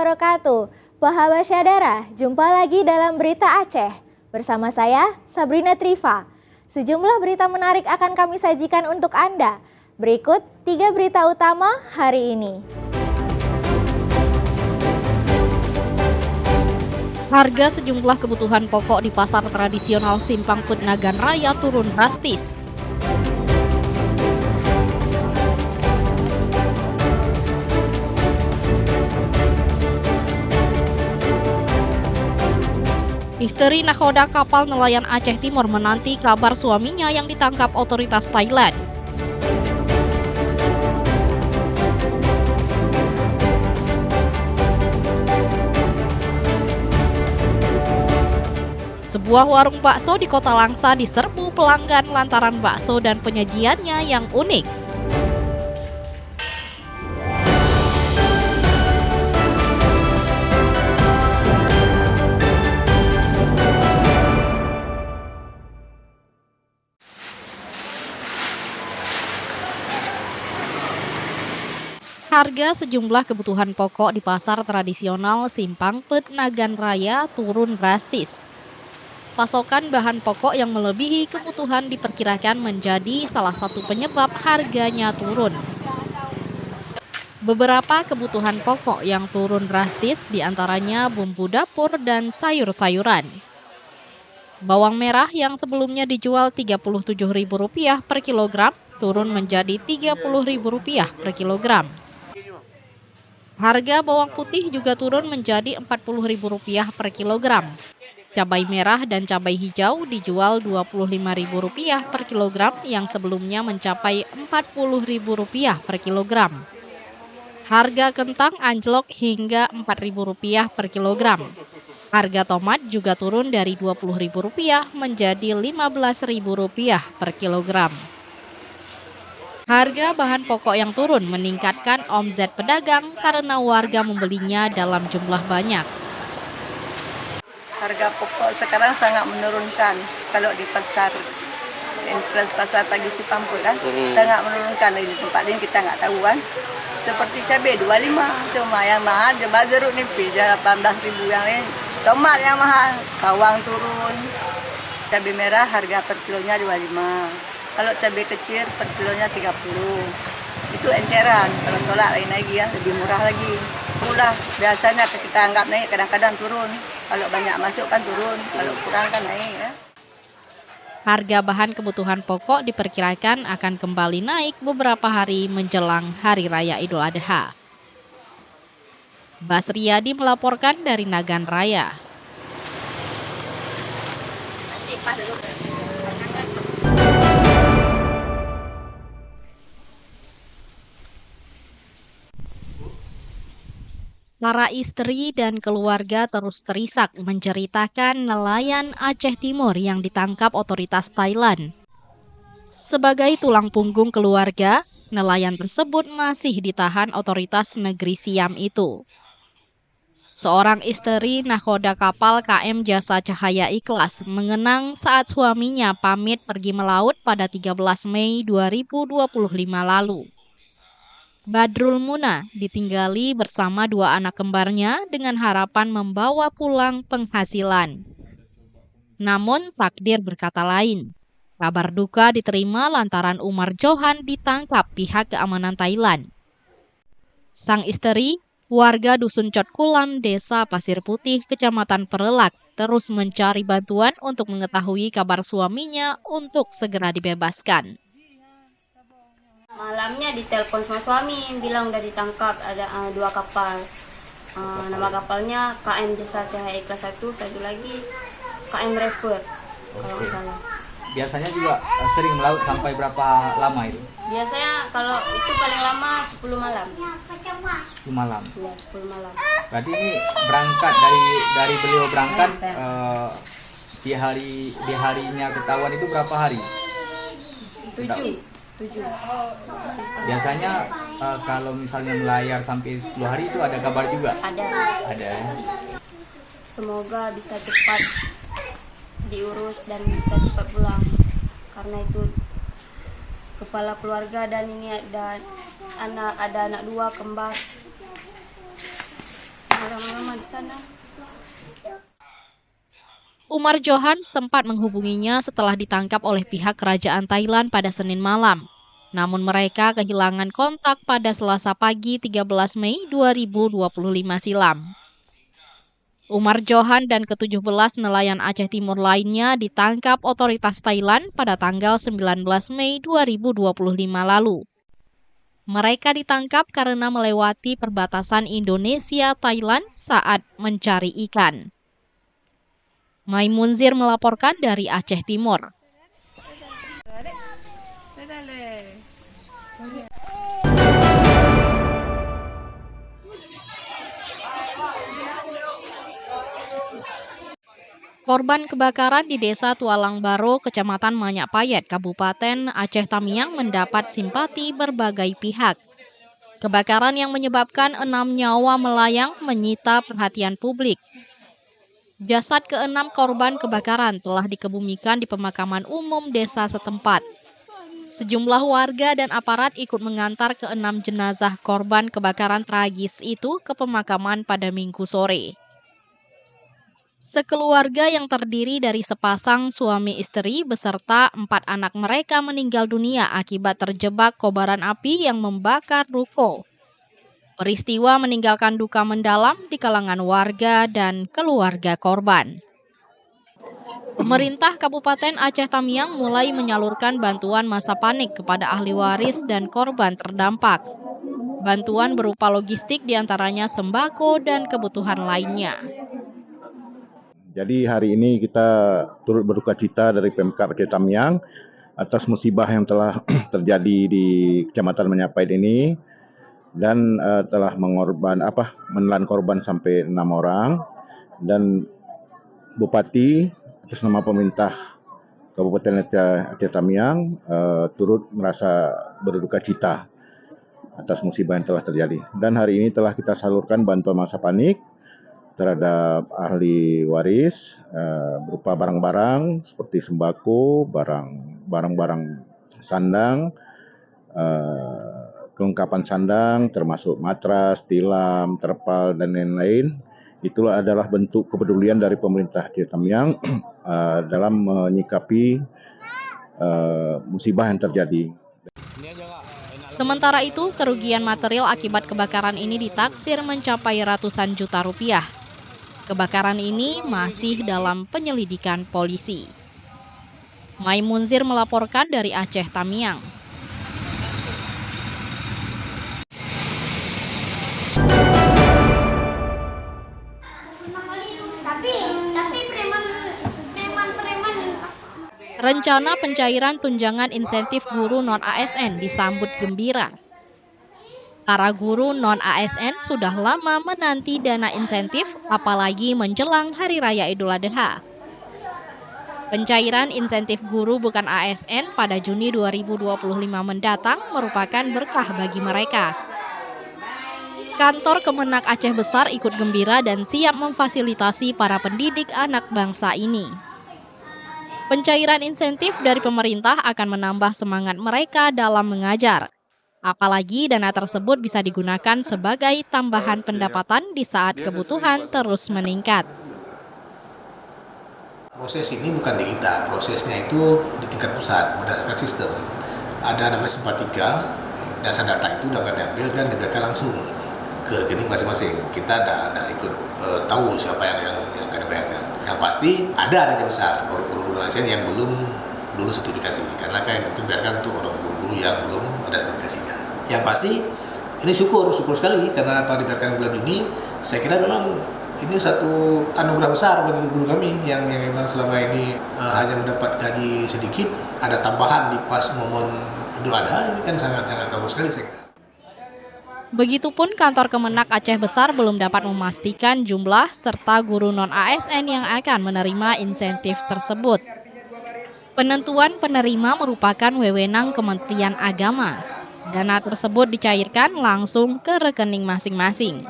wabarakatuh. Pahaba Syadara, jumpa lagi dalam Berita Aceh. Bersama saya, Sabrina Triva. Sejumlah berita menarik akan kami sajikan untuk Anda. Berikut 3 berita utama hari ini. Harga sejumlah kebutuhan pokok di pasar tradisional Simpang Pet Nagan Raya turun drastis. Istri nakoda kapal nelayan Aceh Timur menanti kabar suaminya yang ditangkap otoritas Thailand. Sebuah warung bakso di Kota Langsa diserbu pelanggan lantaran bakso dan penyajiannya yang unik. Harga sejumlah kebutuhan pokok di pasar tradisional Simpang Pet Nagan Raya turun drastis. Pasokan bahan pokok yang melebihi kebutuhan diperkirakan menjadi salah satu penyebab harganya turun. Beberapa kebutuhan pokok yang turun drastis diantaranya bumbu dapur dan sayur-sayuran. Bawang merah yang sebelumnya dijual Rp37.000 per kilogram turun menjadi Rp30.000 per kilogram. Harga bawang putih juga turun menjadi Rp40.000 per kilogram. Cabai merah dan cabai hijau dijual Rp25.000 per kilogram yang sebelumnya mencapai Rp40.000 per kilogram. Harga kentang anjlok hingga Rp4.000 per kilogram. Harga tomat juga turun dari Rp20.000 menjadi Rp15.000 per kilogram. Harga bahan pokok yang turun meningkatkan omzet pedagang karena warga membelinya dalam jumlah banyak. Harga pokok sekarang sangat menurunkan kalau di pasar pagi Simpang Pet kan, sangat menurunkan. Lagi di tempat lain kita nggak tahu kan. Seperti cabai 25, cuma yang mahal jembat jeruk nipis 18.000, yang lain tomat yang mahal, bawang turun. Cabai merah harga per kilonya 25. Kalau cabai kecil per kilonya 30. Itu enceran. Kalau tolak lain lagi ya, lebih murah lagi. Itulah biasanya kita anggap naik, kadang-kadang turun. Kalau banyak masuk kan turun, kalau kurang kan naik ya. Harga bahan kebutuhan pokok diperkirakan akan kembali naik beberapa hari menjelang Hari Raya Idul Adha. Basriadi melaporkan dari Nagan Raya. Para istri dan keluarga terus terisak menceritakan nelayan Aceh Timur yang ditangkap otoritas Thailand. Sebagai tulang punggung keluarga, nelayan tersebut masih ditahan otoritas negeri Siam itu. Seorang istri nakoda kapal KM Jasa Cahaya Ikhlas mengenang saat suaminya pamit pergi melaut pada 13 Mei 2025 lalu. Badrul Muna ditinggali bersama 2 anak kembarnya dengan harapan membawa pulang penghasilan. Namun takdir berkata lain. Kabar duka diterima lantaran Umar Johan ditangkap pihak keamanan Thailand. Sang istri, warga Dusun Cot Kulam, Desa Pasir Putih, Kecamatan Perelak, terus mencari bantuan untuk mengetahui kabar suaminya untuk segera dibebaskan. Malamnya ditelepon sama suami, bilang udah ditangkap, ada 2 kapal. Nama kapalnya KM Jasa Cahaya Ikhlas 1, satu lagi KM Refer, kalau nggak salah. Biasanya juga sering melaut sampai berapa lama itu? Biasanya kalau itu paling lama 10 malam. 10 malam? Iya, 10 malam. Berarti ini berangkat dari beliau berangkat di harinya ketahuan itu berapa hari? 7. Biasanya kalau misalnya melayar sampai 10 hari itu ada kabar juga? Ada. Semoga bisa cepat diurus dan bisa cepat pulang. Karena itu kepala keluarga dan ini ada anak 2 kembar. di sana. Umar Johan sempat menghubunginya setelah ditangkap oleh pihak kerajaan Thailand pada Senin malam. Namun mereka kehilangan kontak pada Selasa pagi 13 Mei 2025 silam. Umar Johan dan ke-17 nelayan Aceh Timur lainnya ditangkap otoritas Thailand pada tanggal 19 Mei 2025 lalu. Mereka ditangkap karena melewati perbatasan Indonesia-Thailand saat mencari ikan. Mai Munzir melaporkan dari Aceh Timur. Korban kebakaran di Desa Tualang Baro, Kecamatan Manyak Payet, Kabupaten Aceh Tamiang mendapat simpati berbagai pihak. Kebakaran yang menyebabkan 6 nyawa melayang menyita perhatian publik. Jasad ke-6 korban kebakaran telah dikebumikan di pemakaman umum desa setempat. Sejumlah warga dan aparat ikut mengantar ke-6 jenazah korban kebakaran tragis itu ke pemakaman pada Minggu sore. Sekeluarga yang terdiri dari sepasang suami istri beserta 4 anak mereka meninggal dunia akibat terjebak kobaran api yang membakar ruko. Peristiwa meninggalkan duka mendalam di kalangan warga dan keluarga korban. Pemerintah Kabupaten Aceh Tamiang mulai menyalurkan bantuan masa panik kepada ahli waris dan korban terdampak. Bantuan berupa logistik diantaranya sembako dan kebutuhan lainnya. Jadi hari ini kita turut berduka cita dari Pemkab Aceh Tamiang atas musibah yang telah terjadi di Kecamatan Manyak Payet ini dan telah menelan korban sampai 6 orang, dan Bupati atas nama pemerintah Kabupaten Aceh Tamiang turut merasa berduka cita atas musibah yang telah terjadi. Dan hari ini telah kita salurkan bantuan masa panik terhadap ahli waris berupa barang-barang seperti sembako, barang-barang sandang, kelengkapan sandang termasuk matras, tilam, terpal dan lain-lain. Itulah adalah bentuk kepedulian dari pemerintah Aceh Tamiang dalam menyikapi musibah yang terjadi. Sementara itu, kerugian material akibat kebakaran ini ditaksir mencapai ratusan juta rupiah. Kebakaran ini masih dalam penyelidikan polisi. Mai Munzir melaporkan dari Aceh Tamiang. Rencana pencairan tunjangan insentif guru non-ASN disambut gembira. Para guru non-ASN sudah lama menanti dana insentif, apalagi menjelang Hari Raya Idul Adha. Pencairan insentif guru bukan ASN pada Juni 2025 mendatang merupakan berkah bagi mereka. Kantor Kemenak Aceh Besar ikut gembira dan siap memfasilitasi para pendidik anak bangsa ini. Pencairan insentif dari pemerintah akan menambah semangat mereka dalam mengajar. Apalagi dana tersebut bisa digunakan sebagai tambahan pendapatan di saat kebutuhan terus meningkat. Proses ini bukan di kita, prosesnya itu di tingkat pusat berdasarkan sistem. Ada namanya Simpatika, dasar data itu dapat diambil dan diberikan langsung ke rekening masing-masing. Kita tidak ikut tahu siapa yang akan dibayarkan. Yang pasti ada Aceh Besar, guru-guru ASN yang belum lulus sertifikasi, karena kan itu biarkan tuh orang guru-guru yang belum ada sertifikasinya. Yang pasti ini syukur sekali karena apa dibiarkan bulan ini. Saya kira memang ini satu anugerah besar bagi guru kami yang memang selama ini hanya mendapat gaji sedikit, ada tambahan di pas momen Idul Adha, ini kan sangat-sangat bagus sekali saya kira. Begitupun kantor Kemenak Aceh Besar belum dapat memastikan jumlah serta guru non-ASN yang akan menerima insentif tersebut. Penentuan penerima merupakan wewenang Kementerian Agama. Dana tersebut dicairkan langsung ke rekening masing-masing.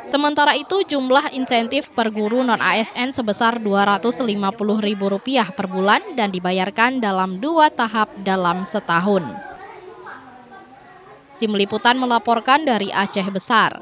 Sementara itu, jumlah insentif per guru non-ASN sebesar Rp250.000 per bulan dan dibayarkan dalam 2 tahap dalam setahun. Tim Liputan melaporkan dari Aceh Besar.